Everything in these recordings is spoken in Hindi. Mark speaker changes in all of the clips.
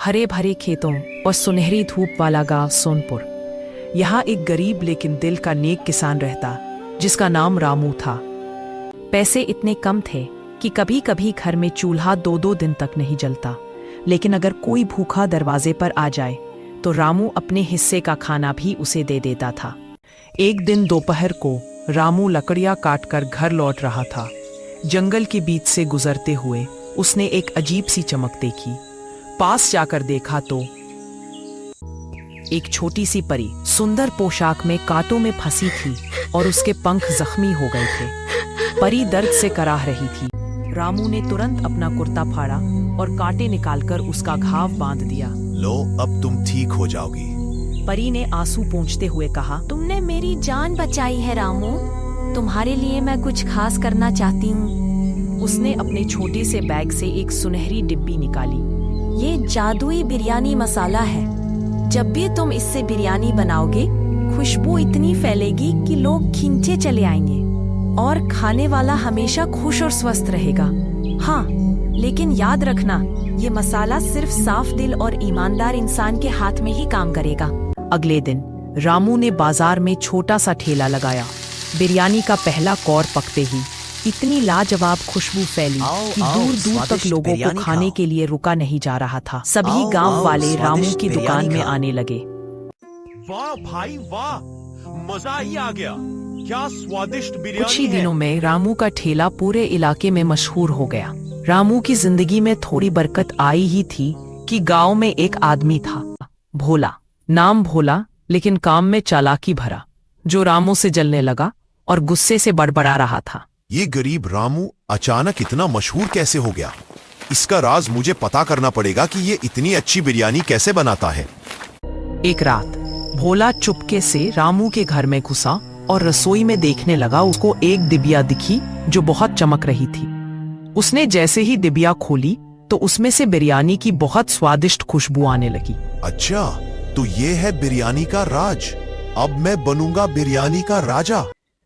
Speaker 1: हरे भरे खेतों और सुनहरी धूप वाला गांव सोनपुर। यहाँ एक गरीब लेकिन दिल का नेक किसान रहता, जिसका नाम रामू था। पैसे इतने कम थे कि कभी कभी घर में चूल्हा 2-2 दिन तक नहीं जलता, लेकिन अगर कोई भूखा दरवाजे पर आ जाए तो रामू अपने हिस्से का खाना भी उसे दे देता था। एक दिन दोपहर को रामू लकड़ियां काटकर घर लौट रहा था। जंगल के बीच से गुजरते हुए उसने एक अजीब सी चमक देखी। पास जाकर देखा तो एक छोटी सी परी सुंदर पोशाक में कांटों में फंसी थी और उसके पंख जख्मी हो गए थे। परी दर्द से कराह रही थी। रामू ने तुरंत अपना कुर्ता फाड़ा और कांटे निकालकर उसका घाव बांध दिया।
Speaker 2: लो, अब तुम ठीक हो जाओगी।
Speaker 1: परी ने आंसू पोंछते हुए कहा,
Speaker 3: तुमने मेरी जान बचाई है रामू। तुम्हारे लिए मैं कुछ खास करना चाहती हूँ।
Speaker 1: उसने अपने छोटे से बैग से एक सुनहरी डिब्बी निकाली।
Speaker 3: ये जादुई बिरयानी मसाला है। जब भी तुम इससे बिरयानी बनाओगे, खुशबू इतनी फैलेगी कि लोग खींचे चले आएंगे और खाने वाला हमेशा खुश और स्वस्थ रहेगा। हाँ, लेकिन याद रखना, ये मसाला सिर्फ साफ दिल और ईमानदार इंसान के हाथ में ही काम करेगा।
Speaker 1: अगले दिन रामू ने बाजार में छोटा सा ठेला लगाया। बिरयानी का पहला कौर पकते ही इतनी लाजवाब खुशबू फैली कि दूर दूर तक लोगों को खाने के लिए रुका नहीं जा रहा था। सभी गांव वाले रामू की दुकान में आने लगे।
Speaker 2: वाह भाई वाह, मजा ही आ गया। क्या स्वादिष्ट बिरयानी।
Speaker 1: कुछ ही दिनों में रामू का ठेला पूरे इलाके में मशहूर हो गया। रामू की जिंदगी में थोड़ी बरकत आई ही थी कि गांव में एक आदमी था, भोला। नाम भोला, लेकिन काम में चालाकी भरा, जो रामू से जलने लगा और गुस्से से बड़बड़ा रहा था।
Speaker 2: ये गरीब रामू अचानक इतना मशहूर कैसे हो गया? इसका राज मुझे पता करना पड़ेगा कि ये इतनी अच्छी बिरयानी कैसे बनाता है।
Speaker 1: एक रात भोला चुपके से रामू के घर में घुसा और रसोई में देखने लगा। उसको एक डिबिया दिखी जो बहुत चमक रही थी। उसने जैसे ही डिबिया खोली तो उसमें से बिरयानी की बहुत स्वादिष्ट खुशबू आने लगी।
Speaker 2: अच्छा, तो ये है बिरयानी का राज। अब मैं बनूंगा बिरयानी का राजा।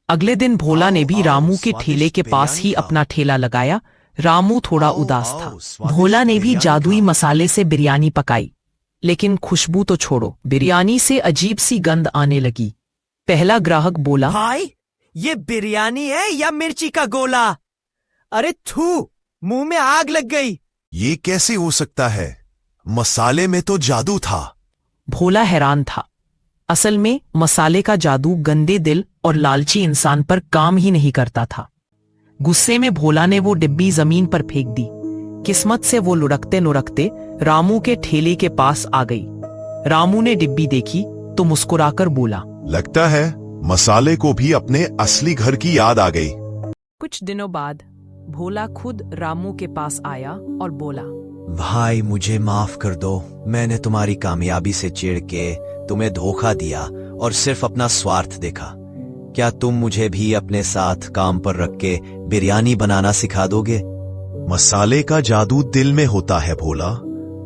Speaker 1: अगले दिन भोला ने भी रामू के ठेले के पास ही अपना ठेला लगाया। रामू थोड़ा उदास था। भोला ने भी जादुई मसाले से बिरयानी पकाई, लेकिन खुशबू तो छोड़ो, बिरयानी से अजीब सी गंध आने लगी। पहला ग्राहक बोला,
Speaker 4: भाई, ये बिरयानी है या मिर्ची का गोला? अरे थू, मुंह में आग लग गई।
Speaker 2: ये कैसे हो सकता है? मसाले में तो जादू था।
Speaker 1: भोला हैरान था। असल में मसाले का जादू गंदे दिल और लालची इंसान पर काम ही नहीं करता था। गुस्से में भोला ने वो डिब्बी जमीन पर फेंक दी। किस्मत से वो लुढ़कते लुढ़कते रामू के ठेले के पास आ गई। रामू ने डिब्बी देखी तो मुस्कुराकर बोला,
Speaker 2: लगता है मसाले को भी अपने असली घर की याद आ गई।
Speaker 1: कुछ दिनों बाद भोला खुद रामू के पास आया और बोला,
Speaker 4: भाई मुझे माफ कर दो। मैंने तुम्हारी कामयाबी से चिढ़ के तुम्हें धोखा दिया और सिर्फ अपना स्वार्थ देखा। क्या तुम मुझे भी अपने साथ काम पर रख के बिरयानी बनाना सिखा दोगे?
Speaker 2: मसाले का जादू दिल में होता है भोला।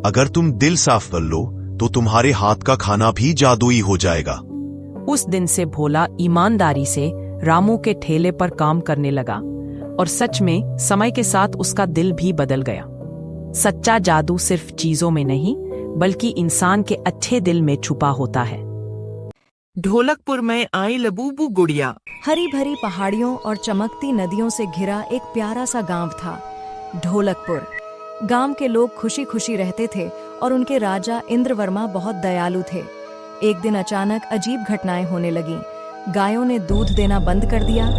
Speaker 2: अगर तुम दिल साफ कर लो तो तुम्हारे हाथ का खाना भी जादुई हो जाएगा।
Speaker 1: उस दिन से भोला ईमानदारी से रामू के ठेले पर काम करने लगा और सच में समय के साथ उसका दिल भी बदल गया। सच्चा जादू सिर्फ चीजों में नहीं, बल्कि इंसान के अच्छे दिल में छुपा होता है।
Speaker 5: ढोलकपुर में आई लबूबू गुड़िया।
Speaker 3: हरी भरी पहाड़ियों और चमकती नदियों से घिरा एक प्यारा सा गांव था, ढोलकपुर। गांव के लोग खुशी खुशी रहते थे और उनके राजा इंद्रवर्मा बहुत दयालु थे। एक दिन अचानक अजीब घटनाएं होने लगी। गायों ने दूध देना बंद कर दिया,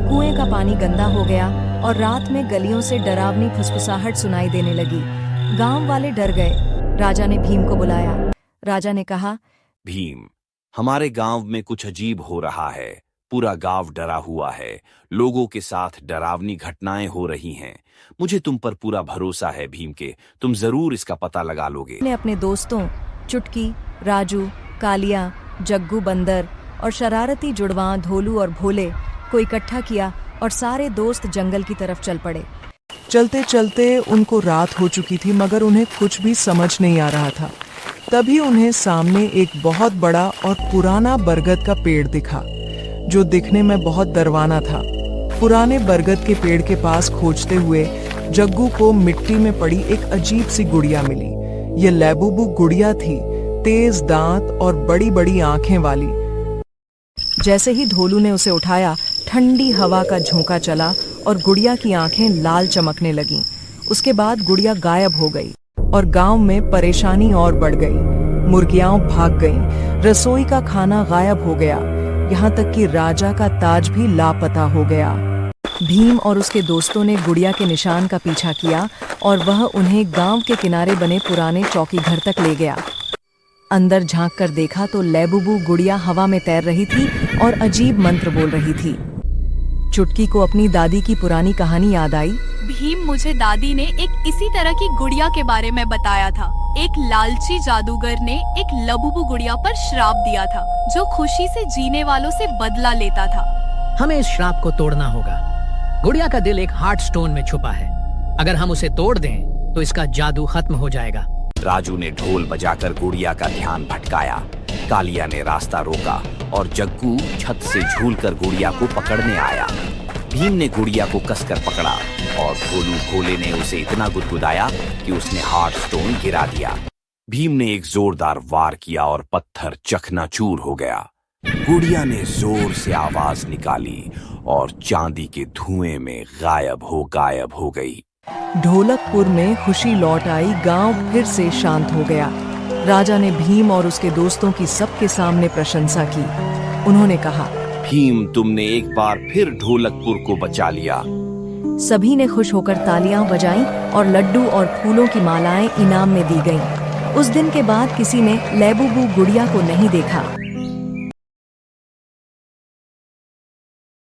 Speaker 3: कुएं का पानी गंदा हो गया और रात में गलियों से डरावनी फुसफुसाहट सुनाई देने लगी। गांव वाले डर गए। राजा ने भीम को बुलाया। राजा ने कहा,
Speaker 6: भीम, हमारे गांव में कुछ अजीब हो रहा है। पूरा गांव डरा हुआ है। लोगों के साथ डरावनी घटनाएं हो रही हैं। मुझे तुम पर पूरा भरोसा है भीम के तुम जरूर इसका पता लगा लोगे।
Speaker 3: ने अपने दोस्तों चुटकी, राजू, कालिया, जग्गू बंदर और शरारती जुड़वां धोलू और भोले को इकट्ठा किया और सारे दोस्त जंगल की तरफ चल पड़े।
Speaker 5: चलते चलते उनको रात हो चुकी थी, मगर उन्हें कुछ भी समझ नहीं आ रहा था। तभी उन्हें सामने एक बहुत बड़ा और पुराना बरगद का पेड़ दिखा, जो दिखने में बहुत डरवाना था। पुराने बरगद के पेड़ के पास खोजते हुए जग्गू को मिट्टी में पड़ी एक अजीब सी गुड़िया मिली। ये लैबूबू गुड़िया थी, तेज दांत और बड़ी बड़ी आंखें वाली।
Speaker 3: जैसे ही ढोलू ने उसे उठाया, ठंडी हवा का झोंका चला और गुड़िया की आंखें लाल चमकने लगीं। उसके बाद गुड़िया गायब हो गई और गांव में परेशानी और बढ़ गई। मुर्गियां भाग गईं, रसोई का खाना गायब हो गया, यहाँ तक कि राजा का ताज भी लापता हो गया। भीम और उसके दोस्तों ने गुड़िया के निशान का पीछा किया और वह उन्हें गांव के किनारे बने पुराने चौकी घर तक ले गया। अंदर झांक कर देखा तो लैबूबू गुड़िया हवा में तैर रही थी और अजीब मंत्र बोल रही थी। चुटकी को अपनी दादी की पुरानी कहानी याद आई।
Speaker 7: भीम, मुझे दादी ने एक इसी तरह की गुड़िया के बारे में बताया था। एक लालची जादूगर ने एक लबूबू गुड़िया पर श्राप दिया था, जो खुशी से जीने वालों से बदला लेता था।
Speaker 8: हमें इस श्राप को तोड़ना होगा। गुड़िया का दिल एक हार्ट स्टोन में छुपा है। अगर हम उसे तोड़ दें तो इसका जादू खत्म हो जाएगा।
Speaker 6: राजू ने ढोल बजाकर गुड़िया का ध्यान भटकाया। कालिया ने रास्ता रोका और जग्गू छत से झूलकर गुड़िया को पकड़ने आया। भीम ने गुड़िया को कसकर पकड़ा और भोलू भोले ने उसे इतना गुदगुदाया कि उसने हार्ट स्टोन गिरा दिया। भीम ने एक जोरदार वार किया और पत्थर चकनाचूर हो गया। गुड़िया ने जोर से आवाज निकाली और चांदी के धुएं में गायब हो गई।
Speaker 3: ढोलकपुर में खुशी लौट आई, गांव फिर से शांत हो गया। राजा ने भीम और उसके दोस्तों की सबके सामने प्रशंसा की। उन्होंने कहा,
Speaker 6: भीम, तुमने एक बार फिर ढोलकपुर को बचा लिया।
Speaker 3: सभी ने खुश होकर तालियां बजाईं और लड्डू और फूलों की मालाएं इनाम में दी गईं। उस दिन के बाद किसी ने लैबूबू गुड़िया को नहीं देखा।